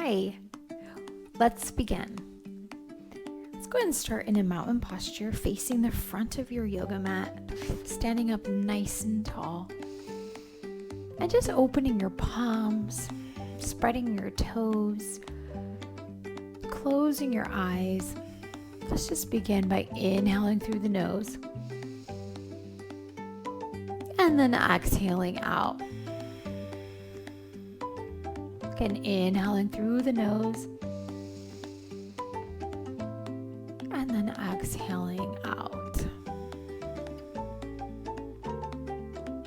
Hi, let's begin. Let's go ahead and start in a mountain posture, facing the front of your yoga mat, standing up nice and tall, and just opening your palms, spreading your toes, closing your eyes. Let's just begin by inhaling through the nose and then exhaling out. Again, inhaling through the nose and then exhaling out.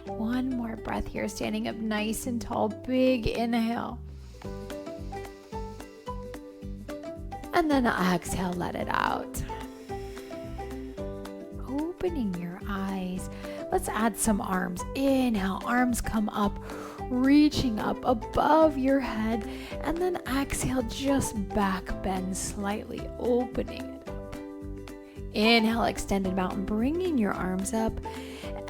One more breath here, standing up nice and tall. Big inhale. And then exhale, let it out. Opening your eyes. Let's add some arms. Inhale, arms come up, reaching up above your head. And then exhale, just back bend slightly, opening it up. Inhale, extended mountain, bringing your arms up.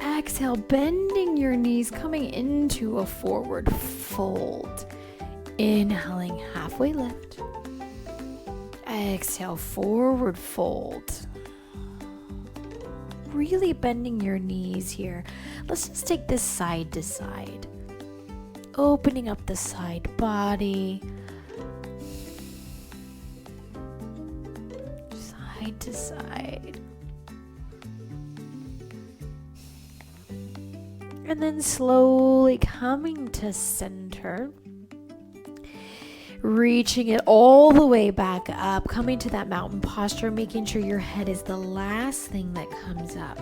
Exhale, bending your knees, coming into a forward fold. Inhaling, halfway lift. Exhale, forward fold. Really bending your knees here. Let's just take this side to side. Opening up the side body. Side to side. And then slowly coming to center. Reaching it all the way back up, coming to that mountain posture, making sure your head is the last thing that comes up.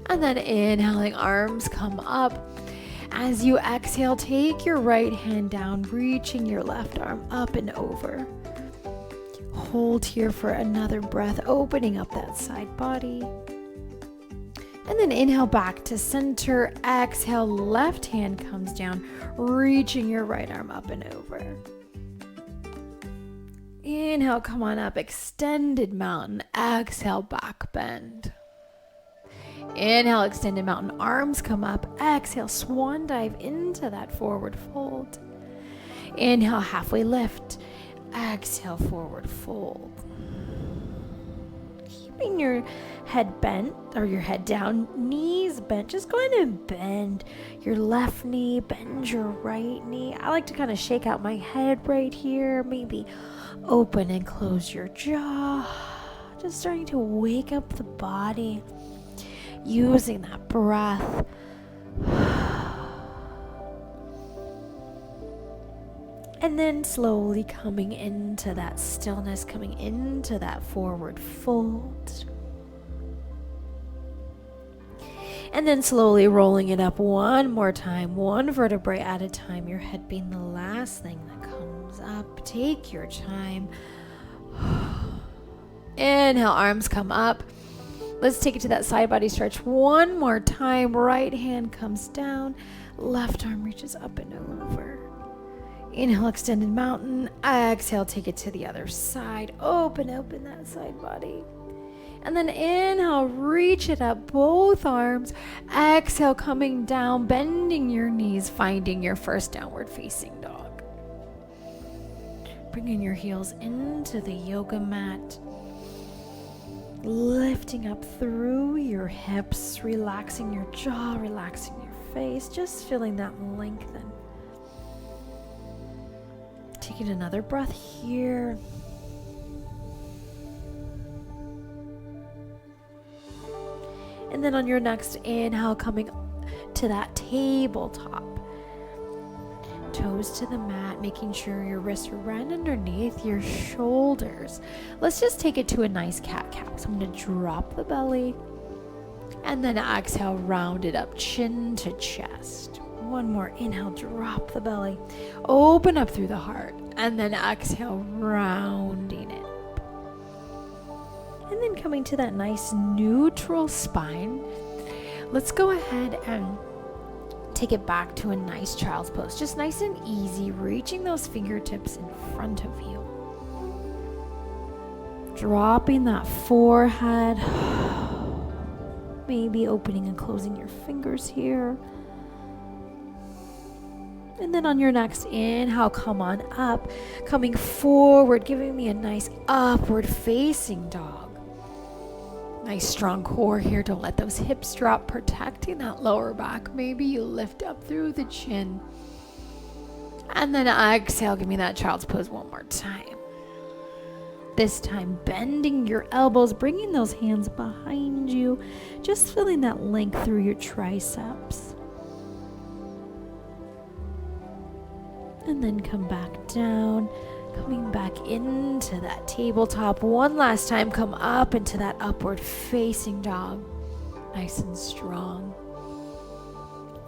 And then inhaling, arms come up. As you exhale, take your right hand down, reaching your left arm up and over. Hold here for another breath, opening up that side body. And then inhale back to center. Exhale, left hand comes down, reaching your right arm up and over. Inhale, come on up, extended mountain. Exhale, back bend. Inhale, extended mountain, arms come up. Exhale, swan dive into that forward fold. Inhale, halfway lift. Exhale, forward fold. Keeping your head bent or your head down, knees bent. Just go ahead and bend your left knee, bend your right knee. I like to kind of shake out my head right here. Maybe open and close your jaw. Just starting to wake up the body, using that breath. And then slowly coming into that stillness, coming into that forward fold. And then slowly rolling it up one more time, one vertebrae at a time, your head being the last thing that comes up. Take your time. Inhale, arms come up. Let's take it to that side body stretch one more time. Right hand comes down, left arm reaches up and over. Inhale, extended mountain. Exhale, take it to the other side. Open that side body. And then inhale, reach it up, both arms. Exhale, coming down, bending your knees, finding your first downward facing dog. Bringing your heels into the yoga mat. Lifting up through your hips, relaxing your jaw, relaxing your face, just feeling that lengthen. Taking another breath here. And then on your next inhale, coming to that tabletop. Toes to the mat, making sure your wrists are right underneath your shoulders. Let's just take it to a nice cat-cow. So I'm going to drop the belly. And then exhale, round it up, chin to chest. One more inhale, drop the belly, open up through the heart, and then exhale, rounding it. And then coming to that nice neutral spine, let's go ahead and take it back to a nice child's pose. Just nice and easy, reaching those fingertips in front of you. Dropping that forehead, maybe opening and closing your fingers here. And then on your next inhale, come on up, coming forward, giving me a nice upward facing dog. Nice strong core here. Don't let those hips drop, protecting that lower back. Maybe you lift up through the chin. And then exhale, give me that child's pose one more time. This time, bending your elbows, bringing those hands behind you, just feeling that length through your triceps. And then come back down, coming back into that tabletop. One last time, come up into that upward facing dog, nice and strong.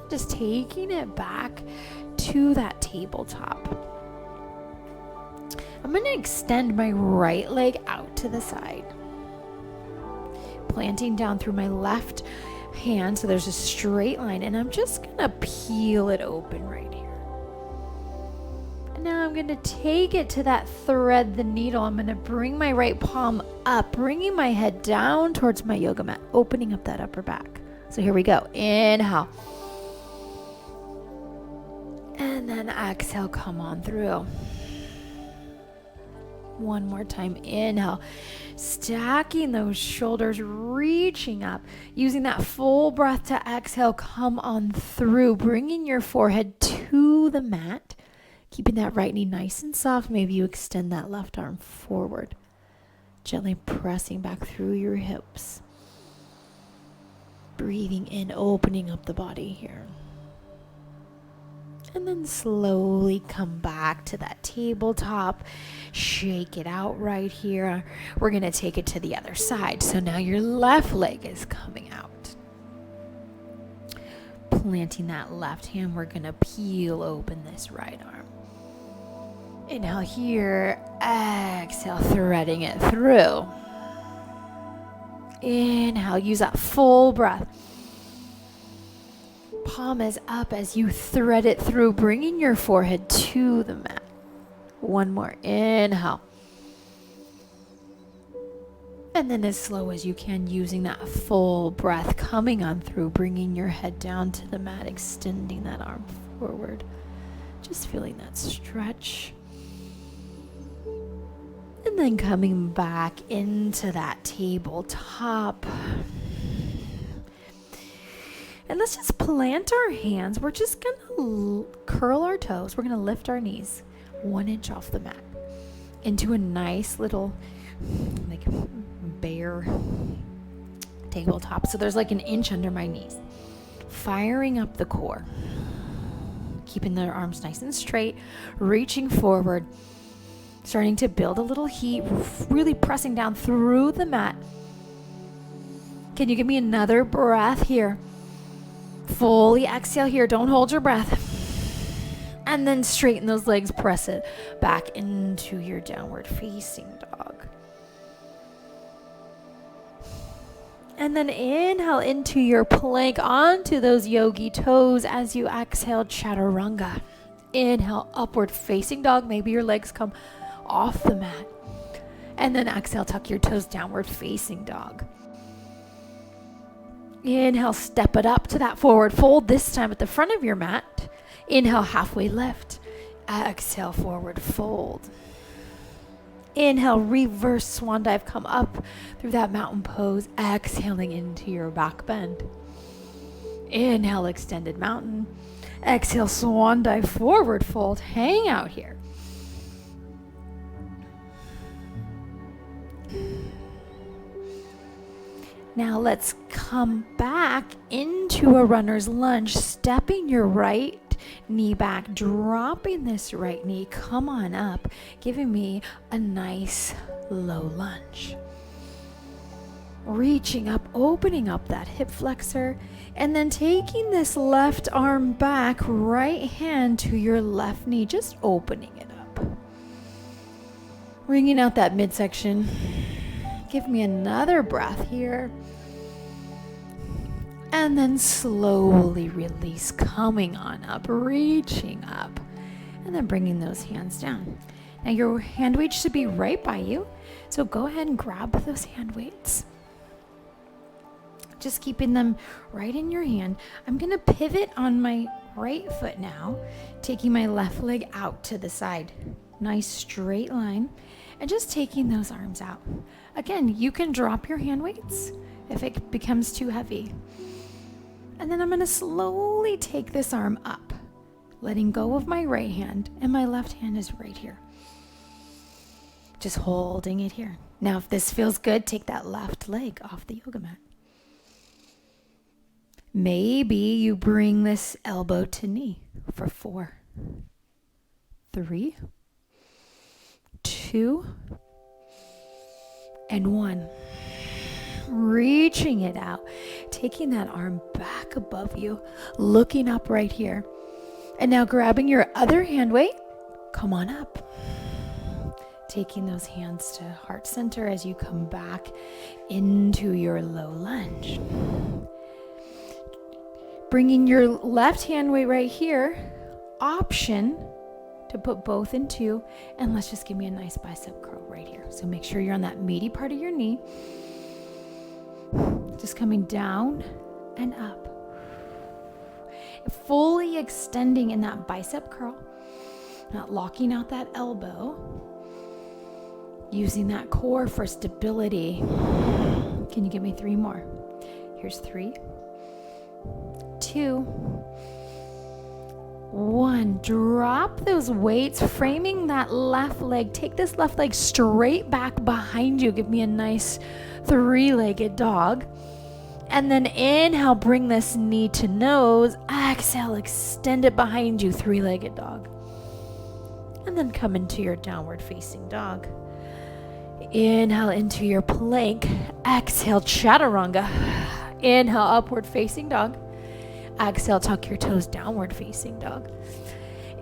Just taking it back to that tabletop. I'm going to extend my right leg out to the side, planting down through my left hand so there's a straight line, and I'm just going to peel it open right here. And now I'm going to take it to that thread the needle. I'm going to bring my right palm up, bringing my head down towards my yoga mat, opening up that upper back. So here we go. Inhale. And then exhale, come on through. One more time, inhale, stacking those shoulders, reaching up, using that full breath to exhale, come on through, bringing your forehead to the mat, keeping that right knee nice and soft. Maybe you extend that left arm forward, gently pressing back through your hips, breathing in, opening up the body here. And then slowly come back to that tabletop. Shake it out right here. We're going to take it to the other side. So now your left leg is coming out. Planting that left hand, we're going to peel open this right arm. Inhale here. Exhale, threading it through. Inhale, use that full breath. Palm is up as you thread it through, bringing your forehead to the mat. One more inhale. And then as slow as you can, using that full breath, coming on through, bringing your head down to the mat, extending that arm forward. Just feeling that stretch. And then coming back into that tabletop. And let's just plant our hands. We're just going to curl our toes. We're going to lift our knees 1 inch off the mat into a nice little like bear tabletop. So there's like 1 inch under my knees. Firing up the core. Keeping the arms nice and straight. Reaching forward. Starting to build a little heat. Really pressing down through the mat. Can you give me another breath here? Fully exhale here. Don't hold your breath. And then straighten those legs. Press it back into your downward facing dog. And then inhale into your plank, onto those yogi toes as you exhale, chaturanga. Inhale, upward facing dog. Maybe your legs come off the mat. And then exhale, tuck your toes, downward facing dog. Inhale, step it up to that forward fold, this time at the front of your mat. Inhale, halfway lift. Exhale, forward fold. Inhale, reverse swan dive, come up through that mountain pose, exhaling into your back bend. Inhale, extended mountain. Exhale, swan dive, forward fold, hang out here. Now let's come back into a runner's lunge, stepping your right knee back, dropping this right knee, come on up, giving me a nice low lunge. Reaching up, opening up that hip flexor, and then taking this left arm back, right hand to your left knee, just opening it up. Wringing out that midsection. Give me another breath here. And then slowly release, coming on up, reaching up, and then bringing those hands down. Now your hand weights should be right by you, so go ahead and grab those hand weights. Just keeping them right in your hand. I'm going to pivot on my right foot now, taking my left leg out to the side. Nice straight line. And just taking those arms out. Again, you can drop your hand weights if it becomes too heavy. And then I'm going to slowly take this arm up, letting go of my right hand, and my left hand is right here. Just holding it here. Now, if this feels good, take that left leg off the yoga mat. Maybe you bring this elbow to knee for 4, 3, 2, and 1. Reaching it out, taking that arm back above you, looking up right here. And now grabbing your other hand weight, come on up. Taking those hands to heart center as you come back into your low lunge. Bringing your left hand weight right here, option to put both in 2, and let's just give me a nice bicep curl right here. So make sure you're on that meaty part of your knee. Just coming down and up. Fully extending in that bicep curl, not locking out that elbow. Using that core for stability. Can you give me 3 more? Here's 3, 2, 1. Drop those weights, framing that left leg. Take this left leg straight back behind you. Give me a nice 3-legged dog. And then inhale, bring this knee to nose. Exhale, extend it behind you, 3-legged dog. And then come into your downward facing dog. Inhale into your plank. Exhale, chaturanga. Inhale, upward facing dog. Exhale, tuck your toes, downward facing dog.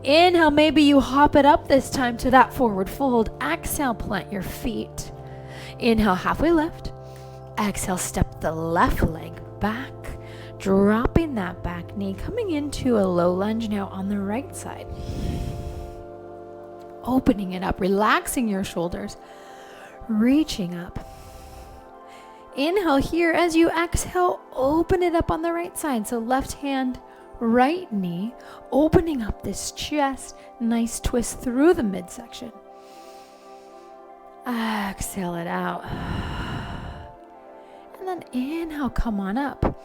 Inhale, maybe you hop it up this time to that forward fold. Exhale, plant your feet. Inhale, halfway lift. Exhale, step the left leg back, dropping that back knee, coming into a low lunge now on the right side. Opening it up, relaxing your shoulders, reaching up. Inhale here. As you exhale, open it up on the right side. So left hand, right knee, opening up this chest. Nice twist through the midsection. Exhale it out. And then inhale, come on up.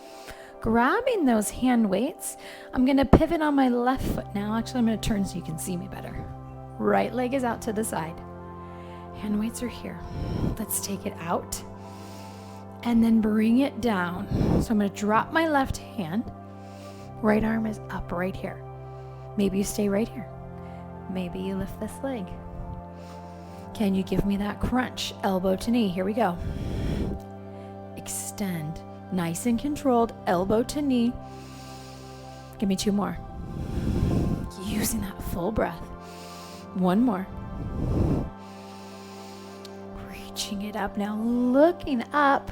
Grabbing those hand weights. I'm going to pivot on my left foot now. Actually, I'm going to turn so you can see me better. Right leg is out to the side. Hand weights are here. Let's take it out. And then bring it down. So I'm going to drop my left hand. Right arm is up right here. Maybe you stay right here. Maybe you lift this leg. Can you give me that crunch? Elbow to knee. Here we go. Extend. Nice and controlled. Elbow to knee. Give me 2 more. Using that full breath. 1 more. Reaching it up now. Looking up.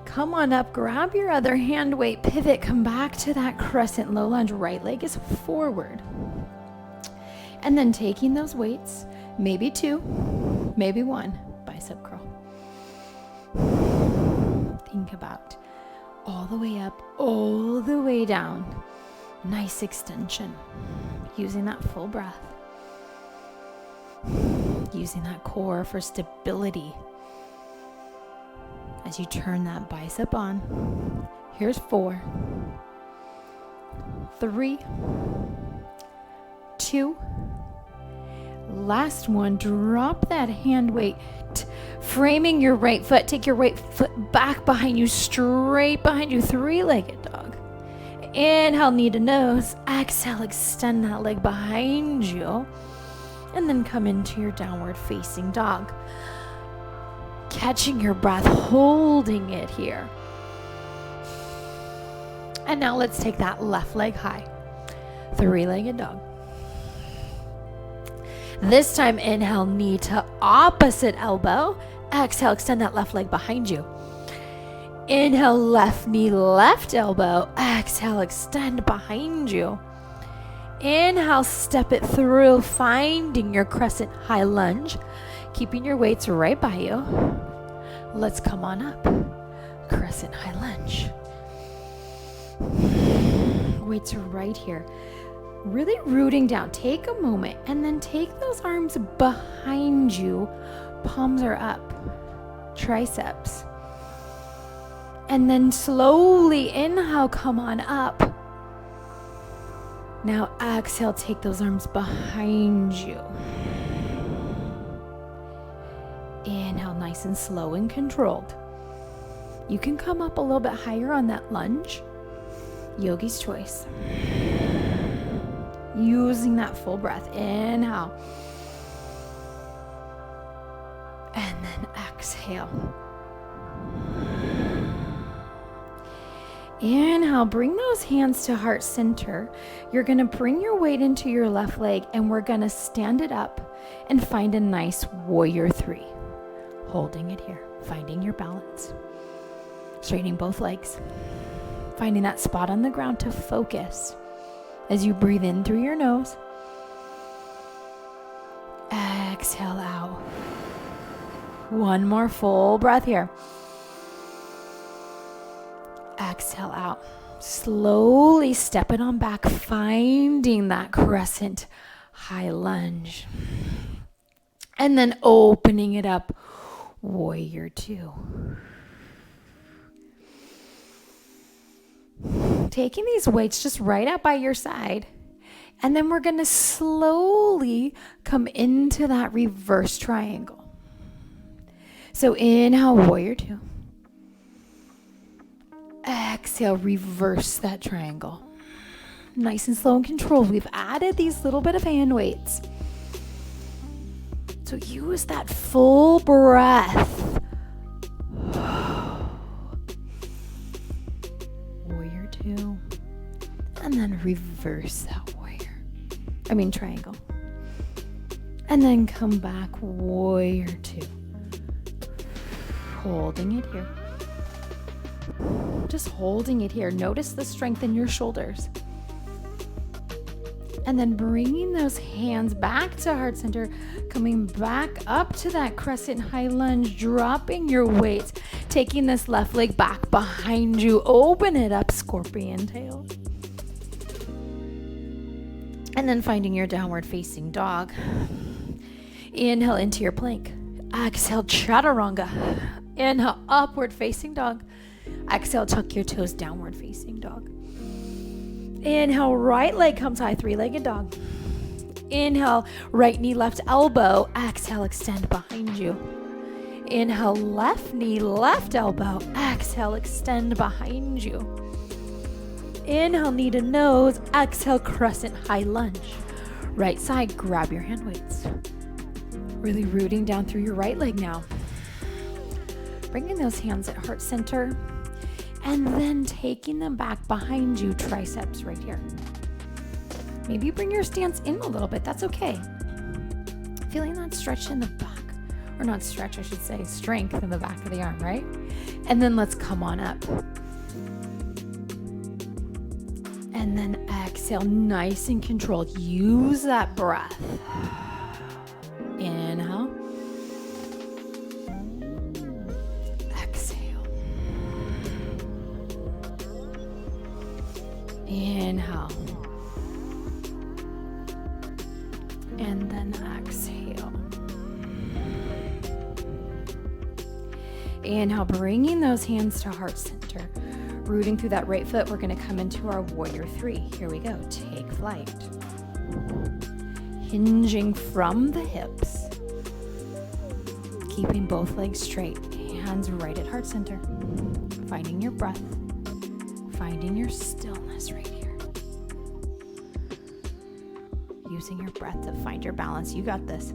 Come on up, grab your other hand weight, pivot, come back to that crescent low lunge. Right leg is forward. And then taking those weights, maybe 2, maybe 1, bicep curl. Think about all the way up, all the way down. Nice extension. Using that full breath. Using that core for stability. As you turn that bicep on, here's 4, 3, 2, last one. Drop that hand weight, framing your right foot. Take your right foot back behind you, straight behind you, 3-legged dog. Inhale, knee to nose. Exhale, extend that leg behind you, and then come into your downward facing dog. Catching your breath, holding it here. And now let's take that left leg high. 3-legged dog. This time, inhale, knee to opposite elbow. Exhale, extend that left leg behind you. Inhale, left knee, left elbow. Exhale, extend behind you. Inhale, step it through, finding your crescent high lunge. Keeping your weights right by you. Let's come on up. Crescent high lunge. weights are right here. Really rooting down. Take a moment and then take those arms behind you. Palms are up. Triceps. And then slowly inhale, come on up. Now exhale, take those arms behind you. Inhale, nice and slow and controlled. You can come up a little bit higher on that lunge. Yogi's choice. Using that full breath. Inhale. And then exhale. Inhale, bring those hands to heart center. You're going to bring your weight into your left leg and we're going to stand it up and find a nice warrior 3. Holding it here, finding your balance. Straightening both legs. Finding that spot on the ground to focus as you breathe in through your nose. Exhale out. One more full breath here. Exhale out. Slowly step it on back, finding that crescent high lunge. And then opening it up, warrior 2. Taking these weights just right out by your side. And then we're going to slowly come into that reverse triangle. So inhale, warrior 2. Exhale, reverse that triangle. Nice and slow and controlled. We've added these little bit of hand weights. So use that full breath. Warrior 2. And then reverse that triangle. And then come back, warrior 2. Holding it here. Just holding it here. Notice the strength in your shoulders. And then bringing those hands back to heart center, coming back up to that crescent high lunge, dropping your weight, taking this left leg back behind you, open it up, scorpion tail. And then finding your downward facing dog. Inhale into your plank. Exhale, chaturanga. Inhale, upward facing dog. Exhale, tuck your toes, downward facing dog. Inhale, right leg comes high, 3-legged dog. Inhale, right knee, left elbow. Exhale, extend behind you. Inhale, left knee, left elbow. Exhale, extend behind you. Inhale, knee to nose. Exhale, crescent high lunge. Right side, grab your hand weights. Really rooting down through your right leg now. Bringing those hands at heart center. And then taking them back behind you, triceps right here. Maybe bring your stance in a little bit. That's okay. Feeling that stretch in the back. Or not stretch, I should say. Strength in the back of the arm, right? And then let's come on up. And then exhale, nice and controlled. Use that breath. Inhale. Exhale. Inhale. And then exhale. Inhale, bringing those hands to heart center. Rooting through that right foot, we're going to come into our warrior 3. Here we go. Take flight. Hinging from the hips. Keeping both legs straight. Hands right at heart center. Finding your breath. Finding your stillness right here. Using your breath to find your balance. You got this.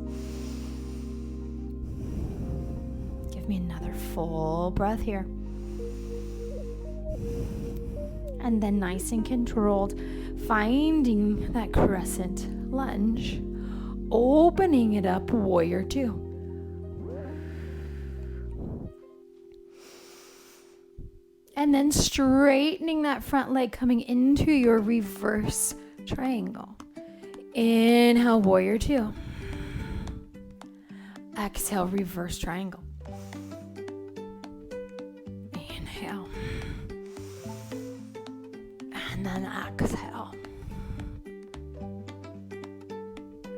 Give me another full breath here. And then nice and controlled, finding that crescent lunge, opening it up, warrior 2. And then straightening that front leg, coming into your reverse triangle. Inhale, warrior 2. Exhale, reverse triangle. Inhale. And then exhale.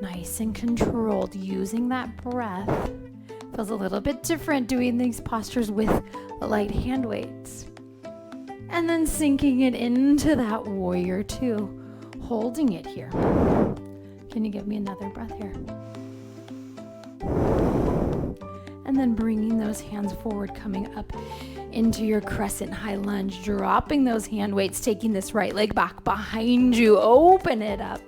Nice and controlled, using that breath. Feels a little bit different doing these postures with light hand weights. And then sinking it into that warrior two, holding it here. Can you give me another breath here? And then bringing those hands forward, coming up into your crescent high lunge, dropping those hand weights, taking this right leg back behind you, open it up.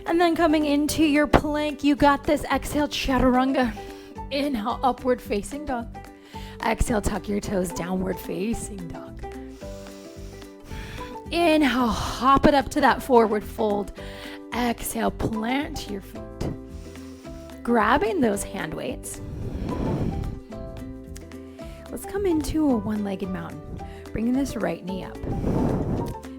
And then coming into your plank, you got this. Exhale, chaturanga. Inhale, upward facing dog. Exhale, tuck your toes, downward facing dog. Inhale, hop it up to that forward fold. Exhale, plant your feet. Grabbing those hand weights. Let's come into a one-legged mountain. Bringing this right knee up.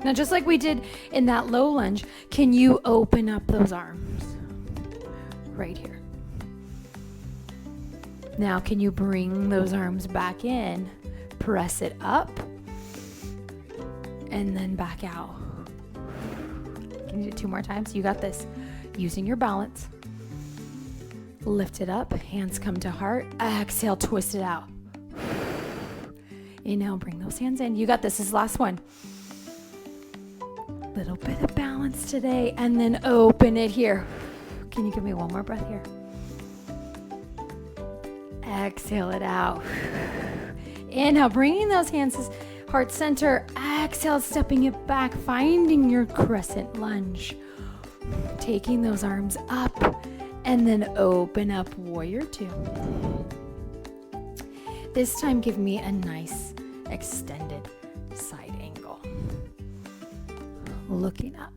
Now, just like we did in that low lunge, can you open up those arms? Right here. Now, can you bring those arms back in? Press it up. And then back out. Can you do 2 more times? You got this. Using your balance. Lift it up. Hands come to heart. Exhale, twist it out. Inhale, bring those hands in. You got this. This is the last one. Little bit of balance today. And then open it here. Can you give me one more breath here? Exhale it out. Inhale, bringing those hands to heart center. Exhale, stepping it back, finding your crescent lunge. Taking those arms up and then open up warrior two. This time, give me a nice extended side angle. Looking up.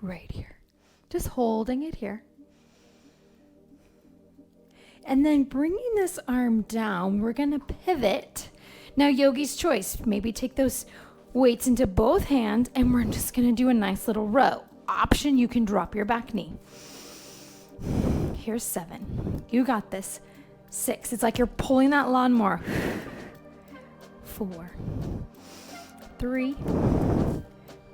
Right here. Just holding it here. And then bringing this arm down, we're going to pivot. Now, yogi's choice. Maybe take those weights into both hands, and we're just going to do a nice little row. Option, you can drop your back knee. Here's 7. You got this. 6. It's like you're pulling that lawnmower. 4, 3,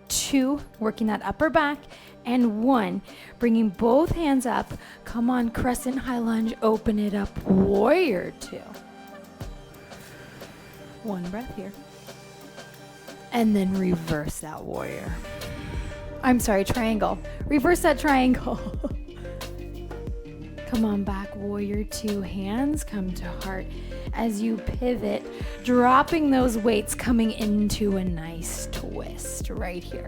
2, working that upper back, and 1. Bringing both hands up. Come on, crescent high lunge. Open it up. Warrior 2. 1 breath here. And then reverse that warrior. I'm sorry, triangle. Reverse that triangle. Come on back, warrior 2. Hands come to heart as you pivot, dropping those weights, coming into a nice twist right here.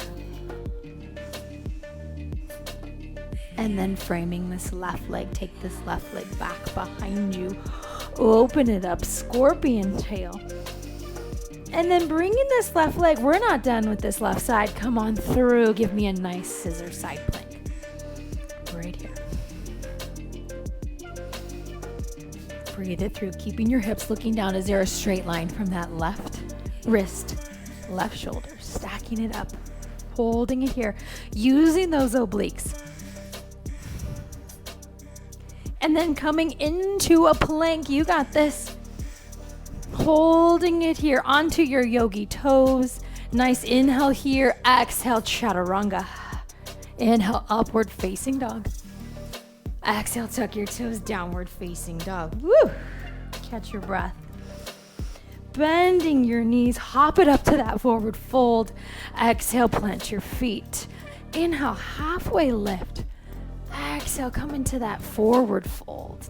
And then framing this left leg, take this left leg back behind you. Open it up, scorpion tail. And then bringing this left leg, we're not done with this left side. Come on through, give me a nice scissor side plank. Right here. Breathe it through, keeping your hips looking down. Is there a straight line from that left wrist, left shoulder? Stacking it up, holding it here, using those obliques. And then coming into a plank, you got this. Holding it here onto your yogi toes. Nice inhale here, exhale, chaturanga. Inhale, upward facing dog. Exhale, tuck your toes, downward facing dog. Woo! Catch your breath. Bending your knees, hop it up to that forward fold. Exhale, plant your feet. Inhale, halfway lift. Exhale, come into that forward fold.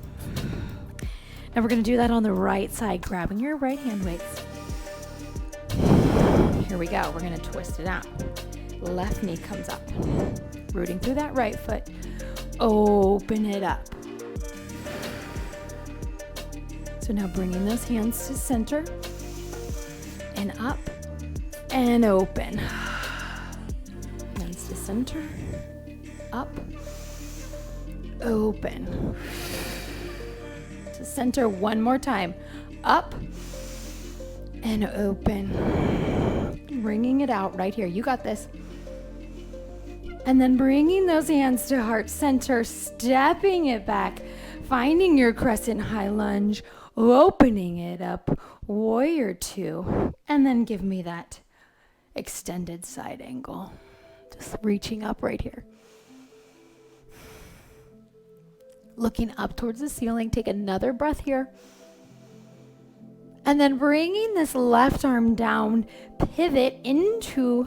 Now we're going to do that on the right side, grabbing your right hand weights. Here we go. We're going to twist it out. Left knee comes up. Rooting through that right foot. Open it up. So now bringing those hands to center and up and open. Hands to center, up, open. To center one more time. Up and open. Bringing it out right here. You got this. And then bringing those hands to heart center, stepping it back, finding your crescent high lunge, opening it up, warrior two, and then give me that extended side angle. Just reaching up right here. Looking up towards the ceiling. Take another breath here. And then bringing this left arm down, pivot into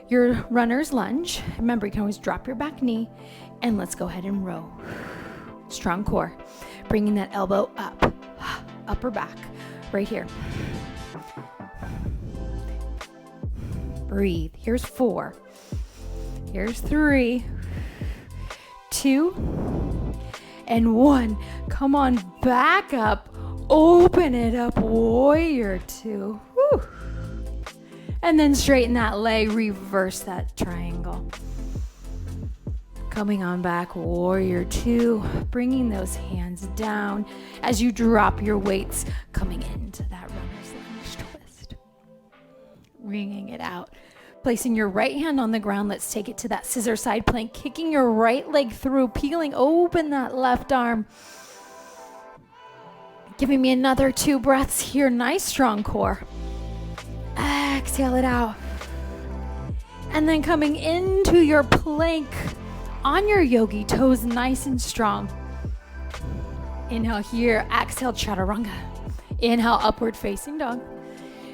your runner's lunge. Remember, you can always drop your back knee, and let's go ahead and row. Strong core. Bringing that elbow up, upper back, right here. Breathe. Here's 4. Here's 3, 2, and 1. Come on, back up. Open it up, warrior 2. Woo. And then straighten that leg, reverse that triangle. Coming on back, warrior 2. Bringing those hands down as you drop your weights, coming into that runner's lunge twist. Wringing it out. Placing your right hand on the ground, let's take it to that scissor side plank, kicking your right leg through, peeling open that left arm. Giving me another 2 breaths here. Nice strong core. Exhale it out. And then coming into your plank on your yogi, toes nice and strong. Inhale here, exhale chaturanga. Inhale, upward facing dog.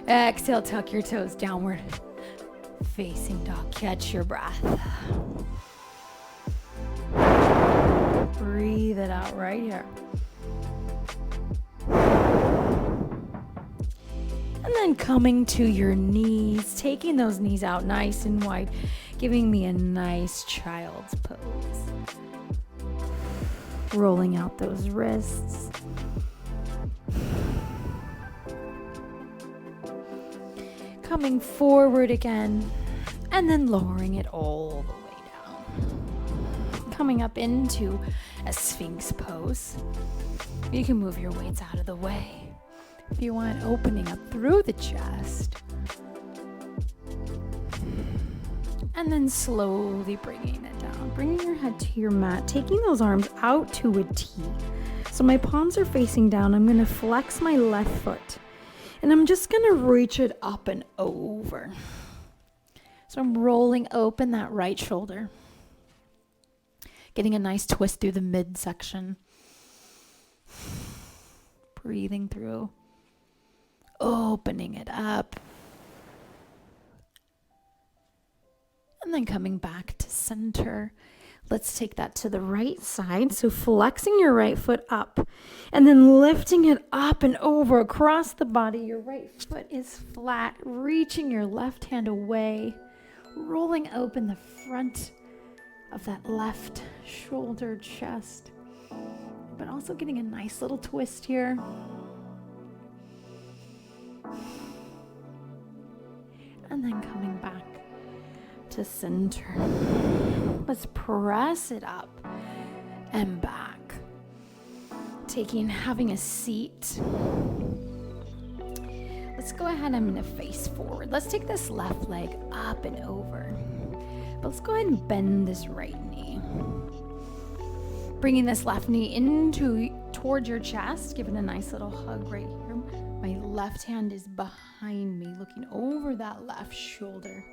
Exhale, tuck your toes downward. Facing dog, catch your breath. Breathe it out right here. And then coming to your knees, taking those knees out nice and wide, giving me a nice child's pose. Rolling out those wrists. Coming forward again, and then lowering it all the way down. Coming up into a Sphinx pose. You can move your weights out of the way. If you want, opening up through the chest. And then slowly bringing it down. Bringing your head to your mat, taking those arms out to a T. So my palms are facing down. I'm going to flex my left foot. And I'm just going to reach it up and over. So I'm rolling open that right shoulder. Getting a nice twist through the midsection. Breathing through. Opening it up. And then coming back to center. Let's take that to the right side. So flexing your right foot up and then lifting it up and over across the body. Your right foot is flat, reaching your left hand away, rolling open the front of that left shoulder, chest, but also getting a nice little twist here. And then coming back to center. Let's press it up and back. Having a seat. Let's go ahead. I'm going to face forward. Let's take this left leg up and over. But let's go ahead and bend this right knee. Bringing this left knee towards your chest. Give it a nice little hug right here. My left hand is behind me, looking over that left shoulder.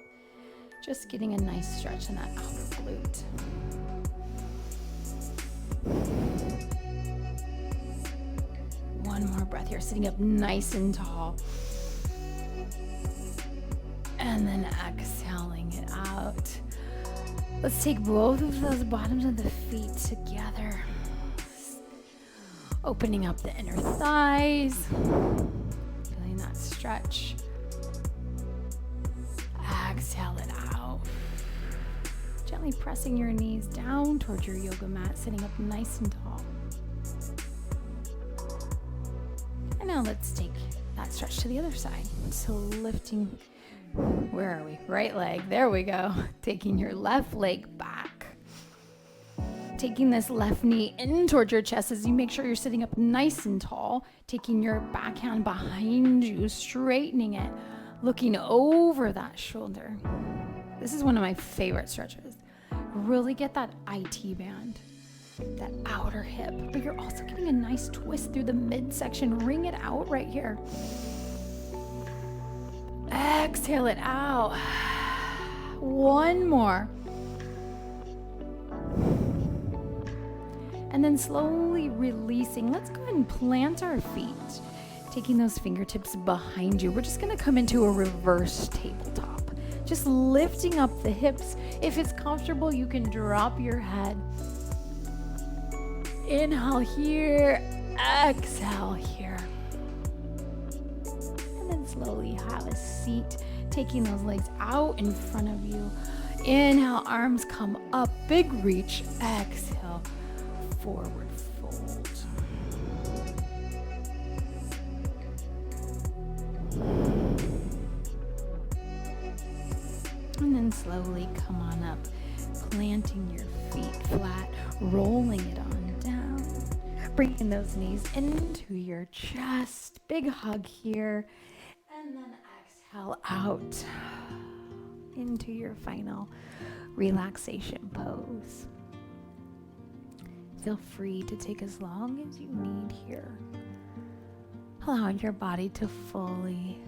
Just getting a nice stretch in that outer glute. One more breath here, sitting up nice and tall. And then exhaling it out. Let's take both of those bottoms of the feet together. Opening up the inner thighs. Feeling that stretch. Exhale it out. Gently pressing your knees down towards your yoga mat, sitting up nice and tall. And now let's take that stretch to the other side. So lifting, where are we? Right leg, there we go. Taking your left leg back. Taking this left knee in towards your chest as you make sure you're sitting up nice and tall. Taking your back hand behind you, straightening it. Looking over that shoulder. This is one of my favorite stretches. Really get that IT band, that outer hip, but you're also getting a nice twist through the midsection. Wring it out right here. Exhale it out. One more. And then slowly releasing. Let's go ahead and plant our feet. Taking those fingertips behind you. We're just going to come into a reverse tabletop. Just lifting up the hips. If it's comfortable, you can drop your head. Inhale here. Exhale here. And then slowly have a seat. Taking those legs out in front of you. Inhale, arms come up. Big reach. Exhale. Forward fold. And then slowly come on up, planting your feet flat, rolling it on down. Bringing those knees into your chest. Big hug here. And then exhale out into your final relaxation pose. Feel free to take as long as you need here. Allowing your body to fully